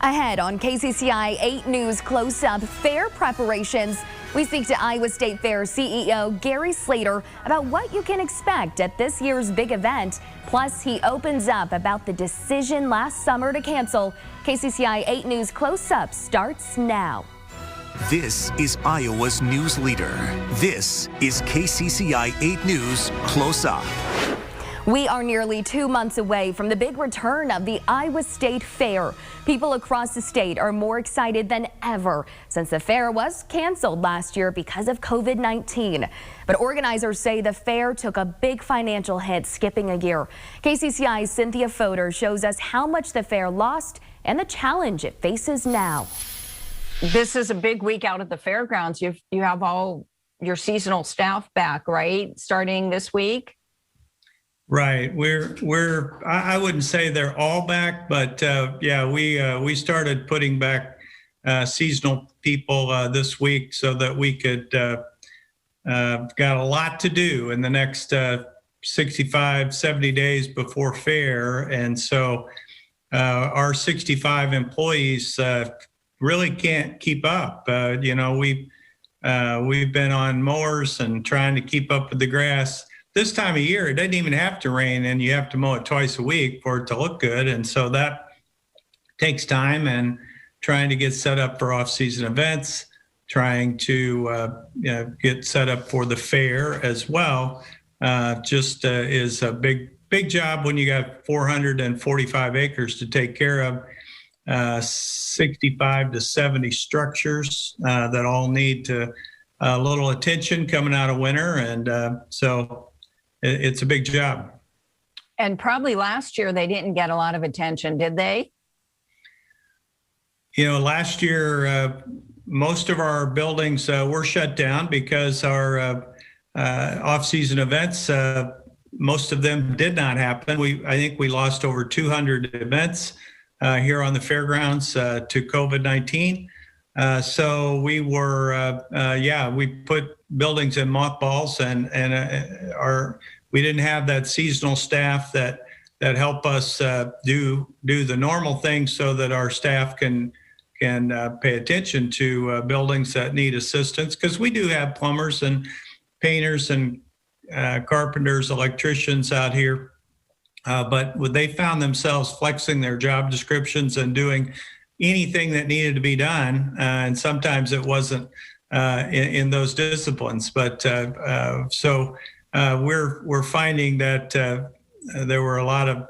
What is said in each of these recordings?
Ahead on KCCI 8 News Close-Up Fair preparations, we speak to Iowa State Fair CEO Gary Slater about what you can expect at this year's big event. Plus, he opens up about the decision last summer to cancel. KCCI 8 News Close-Up starts now. This is Iowa's news leader. This is KCCI 8 News Close-Up. We are nearly 2 months away from the big return of the Iowa State Fair. People across the state are more excited than ever since the fair was canceled last year because of COVID-19. But organizers say the fair took a big financial hit skipping a year. KCCI's Cynthia Fodor shows us how much the fair lost and the challenge it faces now. This is a big week out at the fairgrounds. You have all your seasonal staff back, right? Starting this week. Right. I wouldn't say they're all back, but yeah, we started putting back seasonal people this week so that we could got a lot to do in the next 65, 70 days before fair. And so our 65 employees really can't keep up. We've been on mowers and trying to keep up with the grass. This time of year, it doesn't even have to rain, and you have to mow it twice a week for it to look good. And so that takes time, and trying to get set up for off-season events, trying to get set up for the fair as well, is a big job when you got 445 acres to take care of, 65 to 70 structures that all need a little attention coming out of winter. And so it's a big job. And probably last year they didn't get a lot of attention, did they? Last year, most of our buildings were shut down because our off-season events, most of them did not happen. I think we lost over 200 events here on the fairgrounds to COVID-19. So we were, we put buildings in mothballs, and we didn't have that seasonal staff that help us do the normal things so that our staff can pay attention to buildings that need assistance. Because we do have plumbers and painters and carpenters, electricians out here, but they found themselves flexing their job descriptions and doing anything that needed to be done, and sometimes it wasn't in those disciplines. But so we're finding that there were a lot of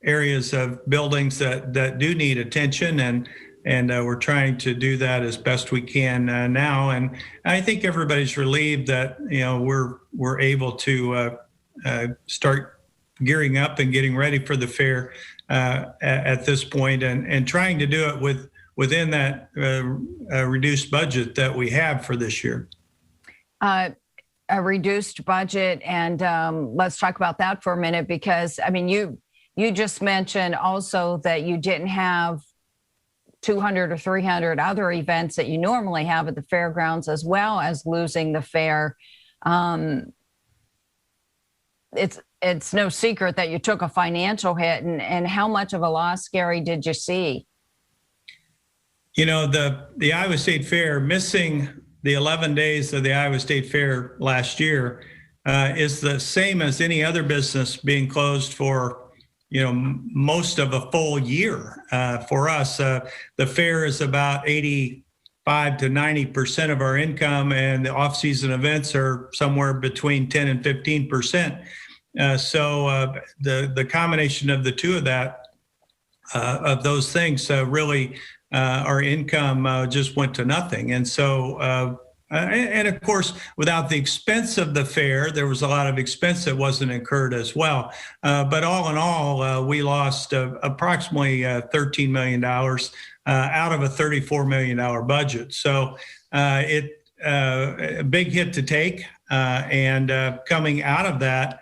areas of buildings that do need attention, and we're trying to do that as best we can now. And I think everybody's relieved that we're able to start gearing up and getting ready for the fair at this point, and trying to do it within that reduced budget that we have for this year. A reduced budget, and let's talk about that for a minute, because I mean, you just mentioned also that you didn't have 200 or 300 other events that you normally have at the fairgrounds, as well as losing the fair. It's no secret that you took a financial hit, and how much of a loss, Gary, did you see? The Iowa State Fair, missing the 11 days of the Iowa State Fair last year is the same as any other business being closed for, most of a full year. For us, the fair is about 85 to 90% of our income, and the off-season events are somewhere between 10 and 15%. So the combination of the two of those things really, our income just went to nothing. And so, and of course, without the expense of the fair, there was a lot of expense that wasn't incurred as well. But all in all, we lost approximately $13 million out of a $34 million budget. So a big hit to take. And coming out of that,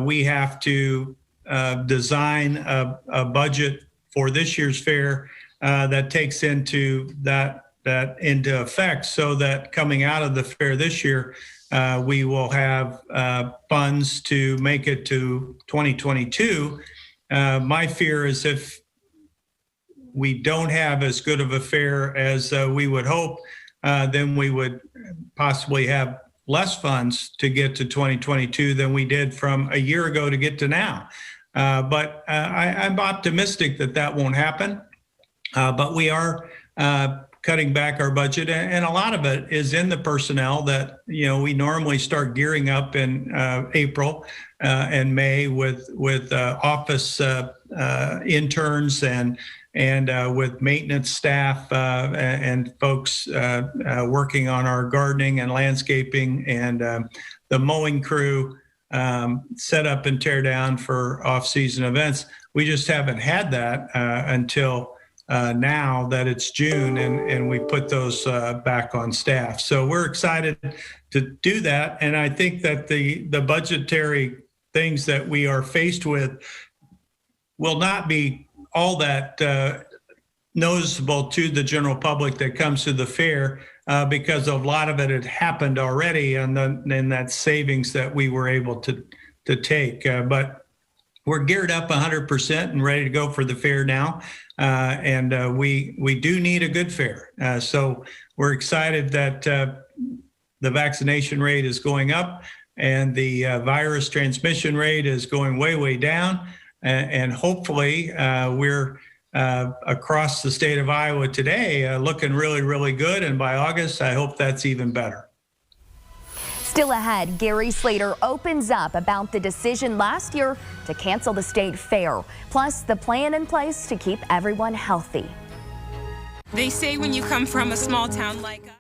we have to design a budget for this year's fair that takes into into effect, so that coming out of the fair this year, we will have funds to make it to 2022. My fear is if we don't have as good of a fair as we would hope, then we would possibly have less funds to get to 2022 than we did from a year ago to get to now. But I'm optimistic that that won't happen. But we are cutting back our budget, and a lot of it is in the personnel that we normally start gearing up in April and May with office interns and with maintenance staff and folks working on our gardening and landscaping and the mowing crew, set up and tear down for off-season events. We just haven't had that until now that it's June, and we put those back on staff. So we're excited to do that. And I think that the budgetary things that we are faced with will not be all that noticeable to the general public that comes to the fair because a lot of it had happened already and then that savings that we were able to take. But we're geared up 100% and ready to go for the fair now. And we do need a good fair. So we're excited that the vaccination rate is going up and the virus transmission rate is going way, way down. And hopefully we're across the state of Iowa today looking really, really good. And by August, I hope that's even better. Still ahead, Gary Slater opens up about the decision last year to cancel the state fair, plus the plan in place to keep everyone healthy. They say when you come from a small town like us.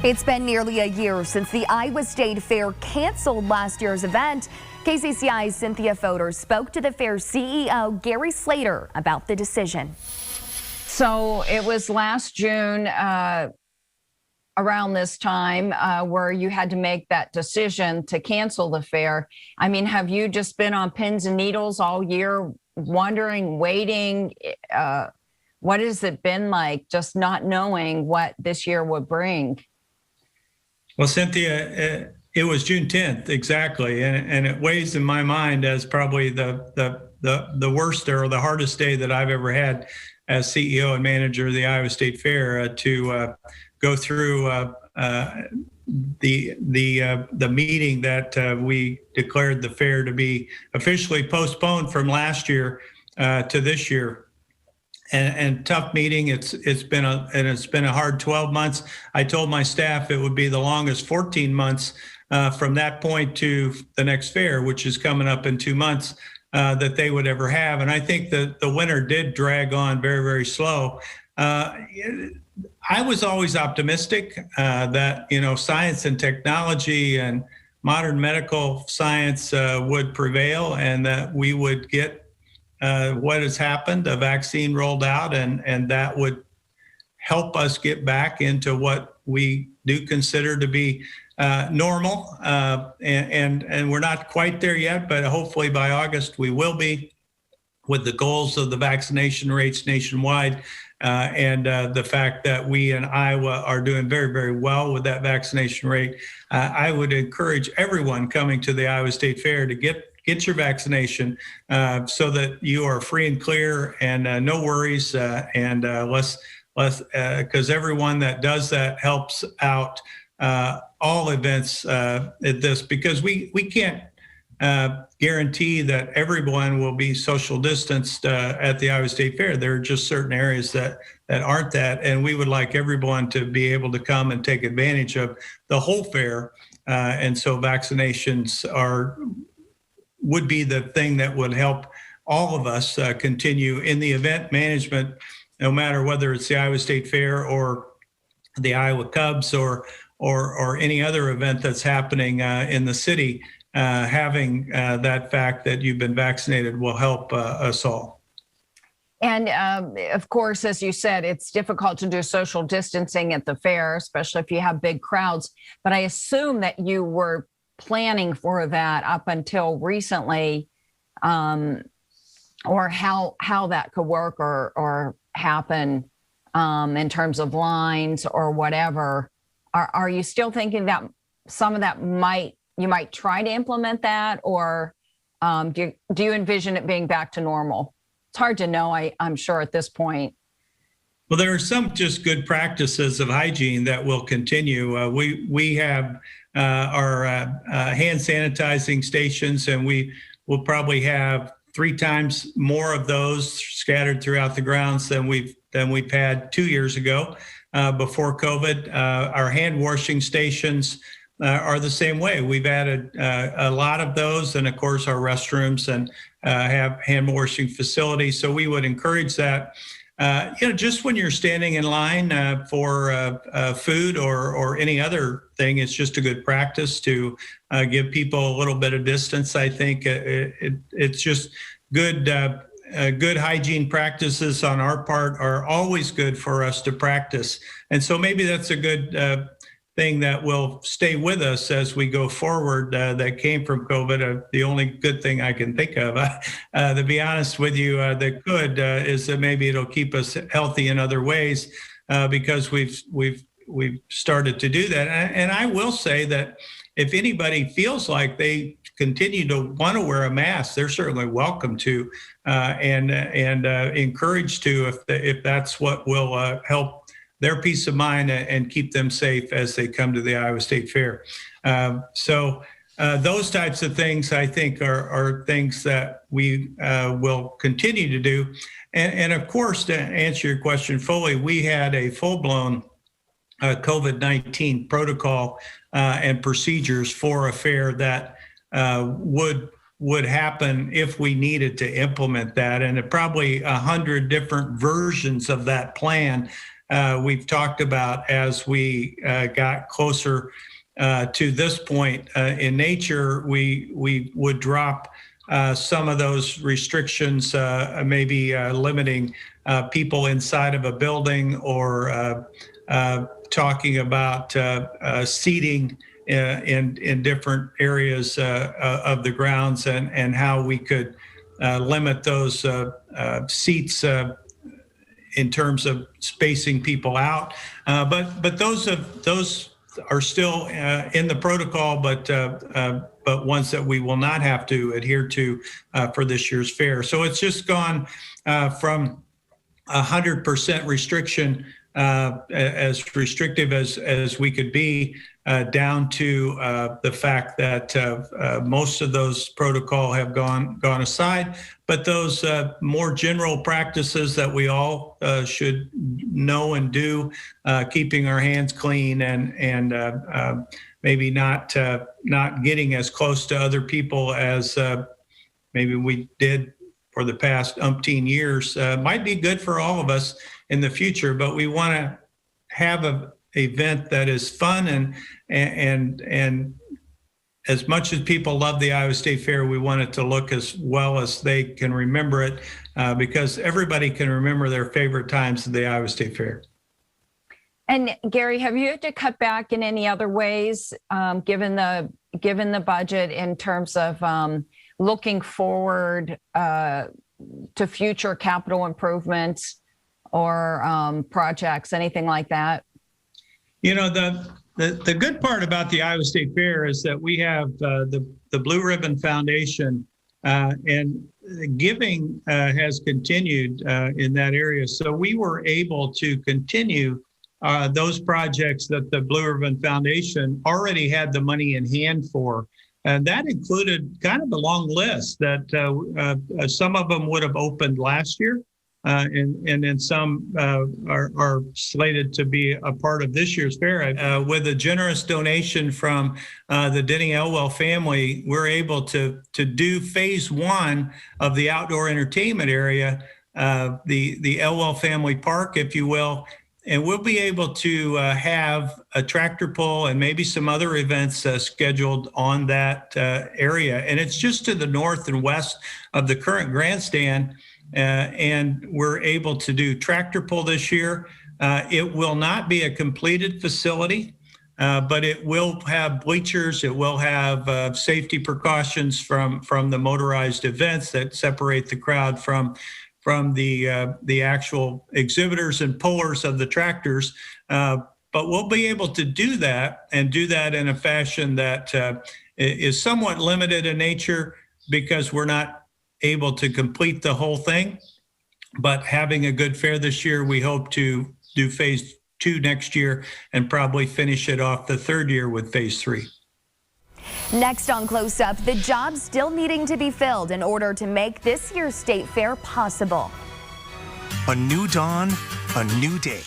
It's been nearly a year since the Iowa State Fair canceled last year's event. KCCI's Cynthia Fodor spoke to the fair's CEO, Gary Slater, about the decision. So it was last June around this time where you had to make that decision to cancel the fair. I mean, have you just been on pins and needles all year, wondering, waiting? What has it been like just not knowing what this year would bring? Well, Cynthia, it was June 10th, exactly. And it weighs in my mind as probably the worst or the hardest day that I've ever had as CEO and manager of the Iowa State Fair to go through the meeting that we declared the fair to be officially postponed from last year to this year. And tough meeting. It's been a hard 12 months. I told my staff it would be the longest 14 months from that point to the next fair, which is coming up in 2 months, that they would ever have. And I think that the winter did drag on very, very slow. I was always optimistic that science and technology and modern medical science would prevail, and that we would get what has happened, a vaccine rolled out, and that would help us get back into what we do consider to be normal. And we're not quite there yet, but hopefully by August we will be. with the goals of the vaccination rates nationwide, and the fact that we in Iowa are doing very, very well with that vaccination rate. I would encourage everyone coming to the Iowa State Fair to get your vaccination so that you are free and clear and no worries, and less because everyone that does that helps out all events at this, because we can't guarantee that everyone will be social distanced at the Iowa State Fair. There are just certain areas that aren't that, and we would like everyone to be able to come and take advantage of the whole fair. And so vaccinations would be the thing that would help all of us continue in the event management, no matter whether it's the Iowa State Fair or the Iowa Cubs or any other event that's happening in the city. Having that fact that you've been vaccinated will help us all. And of course, as you said, it's difficult to do social distancing at the fair, especially if you have big crowds. But I assume that you were planning for that up until recently, or how that could work or happen in terms of lines or whatever. Are you still thinking that some of that you might try to implement that, or do you envision it being back to normal? It's hard to know, I'm sure, at this point. Well, there are some just good practices of hygiene that will continue. We have our hand sanitizing stations, and we will probably have 3 times more of those scattered throughout the grounds than we've had 2 years ago before COVID. Our hand washing stations are the same way. We've added a lot of those, and of course our restrooms and have hand washing facilities. So we would encourage that. Just when you're standing in line for food or any other thing, it's just a good practice to give people a little bit of distance. I think it's just good. Good hygiene practices on our part are always good for us to practice. And so maybe that's a good thing that will stay with us as we go forward that came from COVID. The only good thing I can think of, to be honest with you, that could is that maybe it'll keep us healthy in other ways because we've started to do that. And I will say that if anybody feels like they continue to want to wear a mask, they're certainly welcome to and encouraged to if that's what will help their peace of mind and keep them safe as they come to the Iowa State Fair. So those types of things, I think, are things that we will continue to do. And of course, to answer your question fully, we had a full-blown COVID-19 protocol and procedures for a fair that would happen if we needed to implement that. And probably 100 different versions of that plan we've talked about as we got closer to this point. In nature, we would drop some of those restrictions, maybe limiting people inside of a building or talking about seating in different areas of the grounds and how we could limit those seats in terms of spacing people out. But those are still in the protocol, but ones that we will not have to adhere to for this year's fair. So it's just gone from 100% restriction, as restrictive as we could be, down to the fact that most of those protocol have gone aside, but those more general practices that we all should know and do, keeping our hands clean and maybe not getting as close to other people as maybe we did for the past umpteen years, might be good for all of us in the future. But we want to have an event that is fun and as much as people love the Iowa State Fair, we want it to look as well as they can remember it, because everybody can remember their favorite times at the Iowa State Fair. And Gary, have you had to cut back in any other ways, given the budget, in terms of looking forward to to future capital improvements or projects, anything like that? You know, the good part about the Iowa State Fair is that we have the Blue Ribbon Foundation, and giving has continued in that area. So we were able to continue those projects that the Blue Ribbon Foundation already had the money in hand for. And that included kind of a long list that some of them would have opened last year. And then some are slated to be a part of this year's fair. With a generous donation from the Denny Elwell family, we're able to do phase 1 of the outdoor entertainment area, the Elwell Family Park, if you will. And we'll be able to have a tractor pull and maybe some other events scheduled on that area. And it's just to the north and west of the current grandstand. And we're able to do tractor pull this year. It will not be a completed facility, but it will have bleachers. It will have safety precautions from the motorized events that separate the crowd from the actual exhibitors and pullers of the tractors. But we'll be able to do that and do that in a fashion that is somewhat limited in nature because we're not able to complete the whole thing. But having a good fair this year, we hope to do phase 2 next year and probably finish it off the third year with phase 3. Next on Close Up, the jobs still needing to be filled in order to make this year's state fair possible. A new dawn, a new day.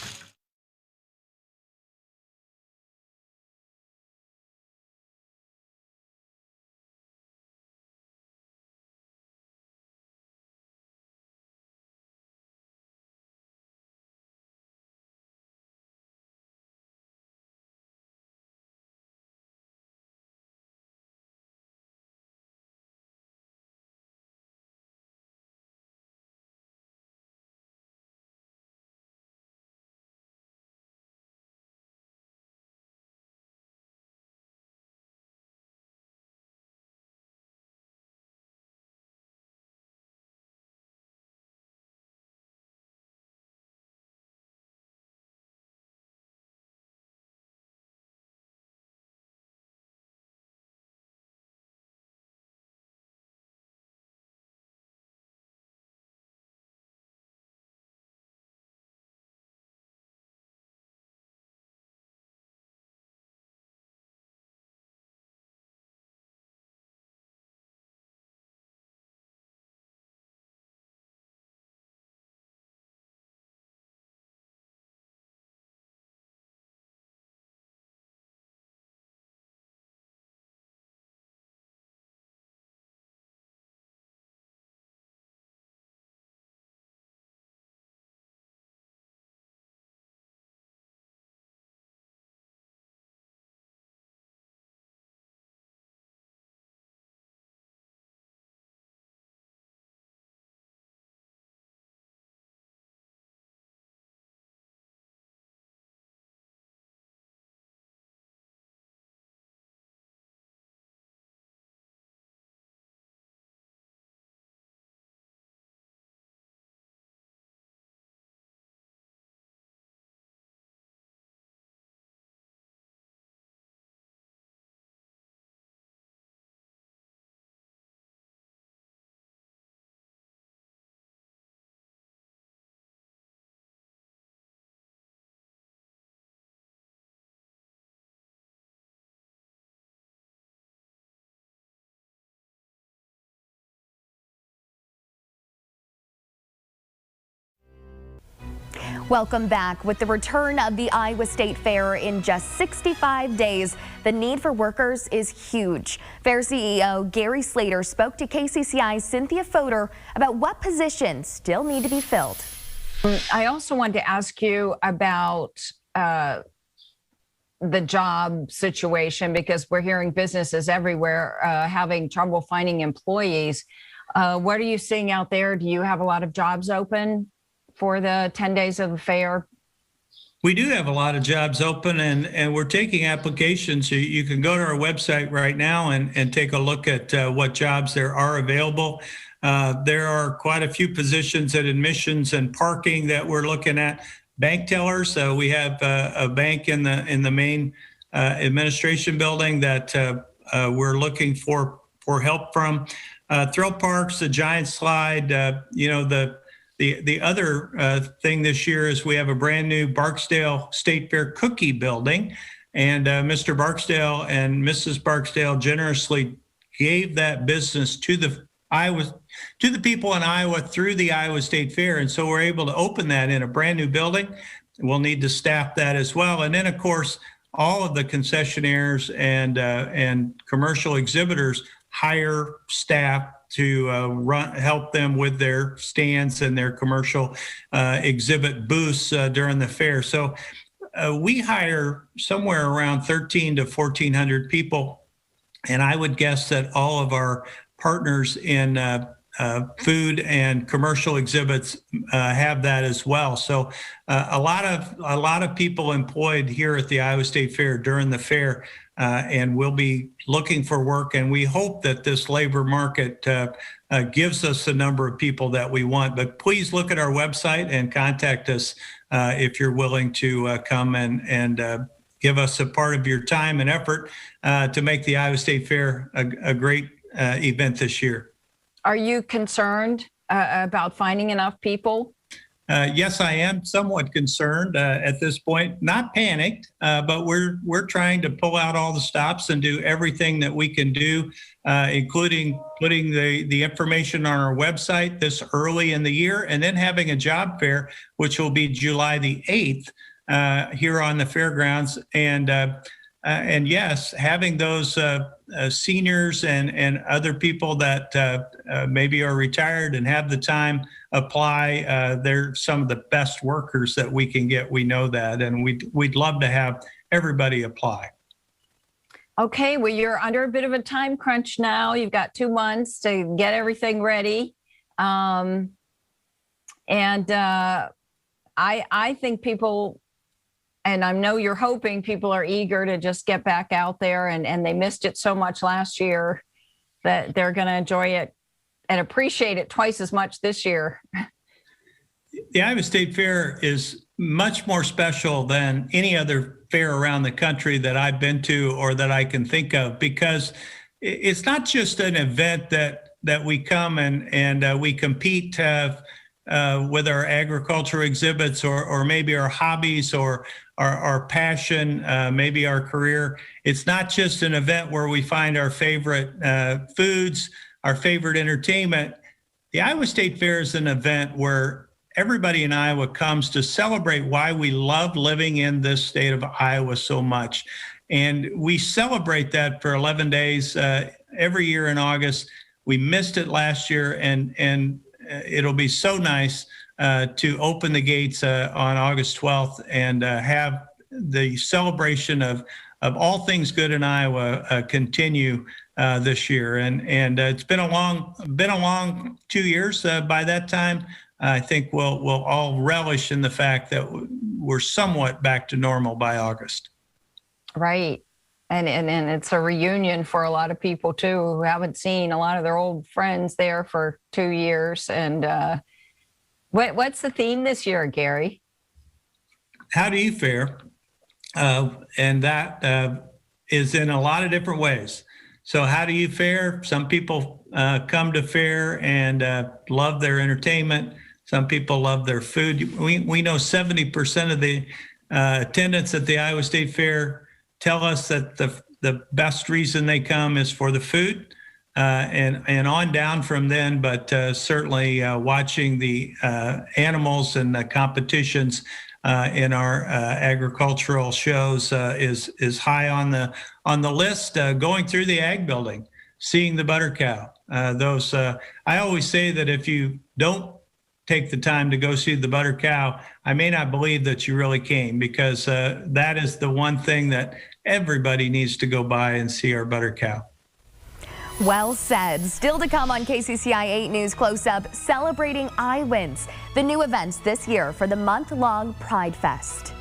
Welcome back. With the return of the Iowa State Fair in just 65 days, the need for workers is huge. Fair CEO Gary Slater spoke to KCCI's Cynthia Fodor about what positions still need to be filled. I also wanted to ask you about the job situation, because we're hearing businesses everywhere having trouble finding employees. What are you seeing out there? Do you have a lot of jobs open for the 10 days of the fair? We do have a lot of jobs open, and we're taking applications. You can go to our website right now and take a look at what jobs there are available. There are quite a few positions at admissions and parking that we're looking at. Bank tellers. We have a bank in the main administration building that we're looking for help from. Thrill parks, the giant slide. The other thing this year is we have a brand new Barksdale State Fair cookie building, and Mr. Barksdale and Mrs. Barksdale generously gave that business to the people in Iowa through the Iowa State Fair, and so we're able to open that in a brand new building. We'll need to staff that as well, and then of course all of the concessionaires and commercial exhibitors hire staff to help them with their stands and their commercial exhibit booths during the fair. So we hire somewhere around 1,300 to 1,400 people, and I would guess that all of our partners in food and commercial exhibits have that as well. So a lot of people employed here at the Iowa State Fair during the fair, and we'll be looking for work. And we hope that this labor market gives us the number of people that we want. But please look at our website and contact us if you're willing to come and give us a part of your time and effort to make the Iowa State Fair a great event this year. Are you concerned about finding enough people? Yes, I am somewhat concerned at this point. Not panicked, but we're trying to pull out all the stops and do everything that we can do, including putting the information on our website this early in the year, and then having a job fair, which will be July the 8th here on the fairgrounds. And yes, having those seniors and other people that maybe are retired and have the time apply, they're some of the best workers that we can get. We know that, and we'd love to have everybody apply. Okay, well, you're under a bit of a time crunch now. You've got 2 months to get everything ready. I think people, and I know you're hoping people are eager to just get back out there, and they missed it so much last year that they're going to enjoy it and appreciate it twice as much this year. The Iowa State Fair is much more special than any other fair around the country that I've been to or that I can think of, because it's not just an event that we come and we compete with our agriculture exhibits or maybe our hobbies or our passion, maybe our career. It's not just an event where we find our favorite foods, our favorite entertainment. The Iowa State Fair is an event where everybody in Iowa comes to celebrate why we love living in this state of Iowa so much. And we celebrate that for 11 days every year in August. We missed it last year, and it'll be so nice to open the gates on August 12th and have the celebration of all things good in Iowa continue this year. And it's been a long 2 years. By that time, I think we'll all relish in the fact that we're somewhat back to normal by August. Right. And it's a reunion for a lot of people too, who haven't seen a lot of their old friends there for 2 years. And what's the theme this year, Gary? How do you fare? And that is in a lot of different ways. So how do you fare? Some people come to fair and love their entertainment. Some people love their food. We know 70% of the attendants at the Iowa State Fair tell us that the best reason they come is for the food, and on down from then, but certainly watching the animals and the competitions in our agricultural shows is high on the list. Going through the ag building, seeing the butter cow. I always say that if you don't take the time to go see the butter cow, I may not believe that you really came, because that is the one thing that everybody needs to go by and see, our butter cow. Well said. Still to come on KCCI 8 News Close Up, celebrating Iowans, the new events this year for the month-long Pride Fest.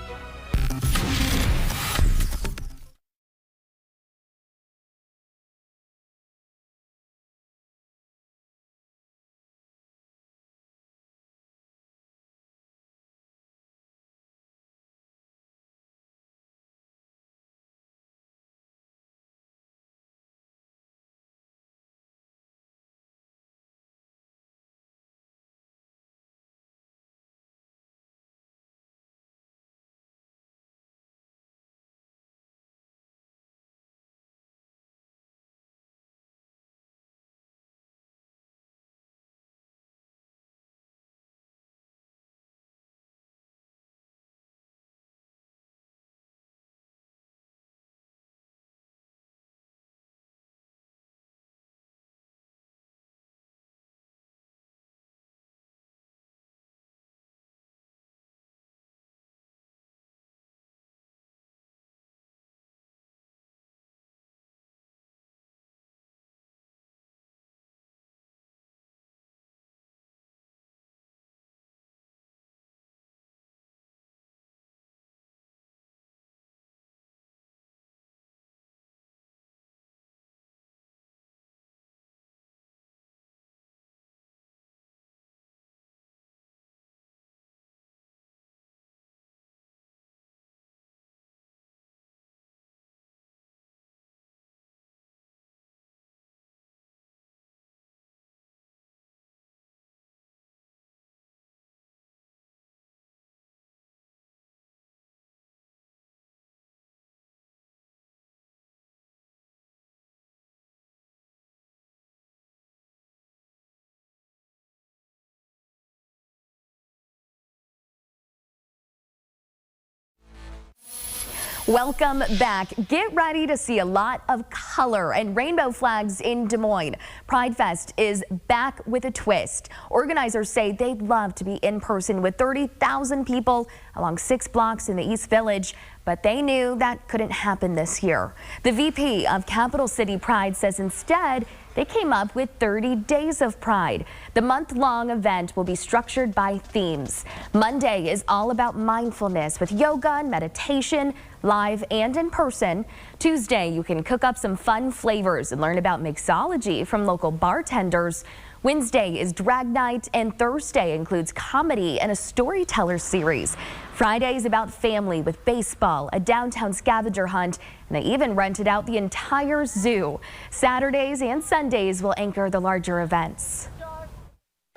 Welcome back. Get ready to see a lot of color and rainbow flags in Des Moines. Pride Fest is back with a twist. Organizers say they'd love to be in person with 30,000 people along 6 blocks in the East Village, but they knew that couldn't happen this year. The VP of Capital City Pride says instead they came up with 30 Days of Pride. The month-long event will be structured by themes. Monday is all about mindfulness with yoga and meditation, live and in person. Tuesday, you can cook up some fun flavors and learn about mixology from local bartenders. Wednesday is drag night, and Thursday includes comedy and a storyteller series. Friday is about family with baseball, a downtown scavenger hunt, and they even rented out the entire zoo. Saturdays and Sundays will anchor the larger events.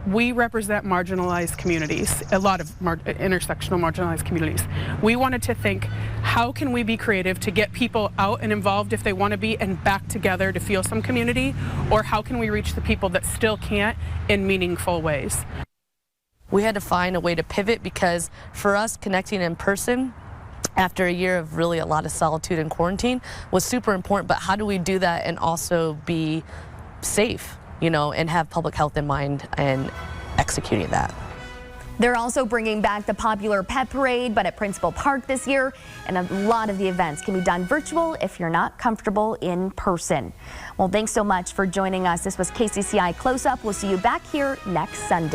We represent marginalized communities, a lot of intersectional marginalized communities. We wanted to think, how can we be creative to get people out and involved if they want to be and back together to feel some community, or how can we reach the people that still can't in meaningful ways? We had to find a way to pivot because for us, connecting in person after a year of really a lot of solitude and quarantine was super important, but how do we do that and also be safe, you know, and have public health in mind and executing that? They're also bringing back the popular pet parade, but at Principal Park this year, and a lot of the events can be done virtual if you're not comfortable in person. Well, thanks so much for joining us. This was KCCI Close Up. We'll see you back here next Sunday.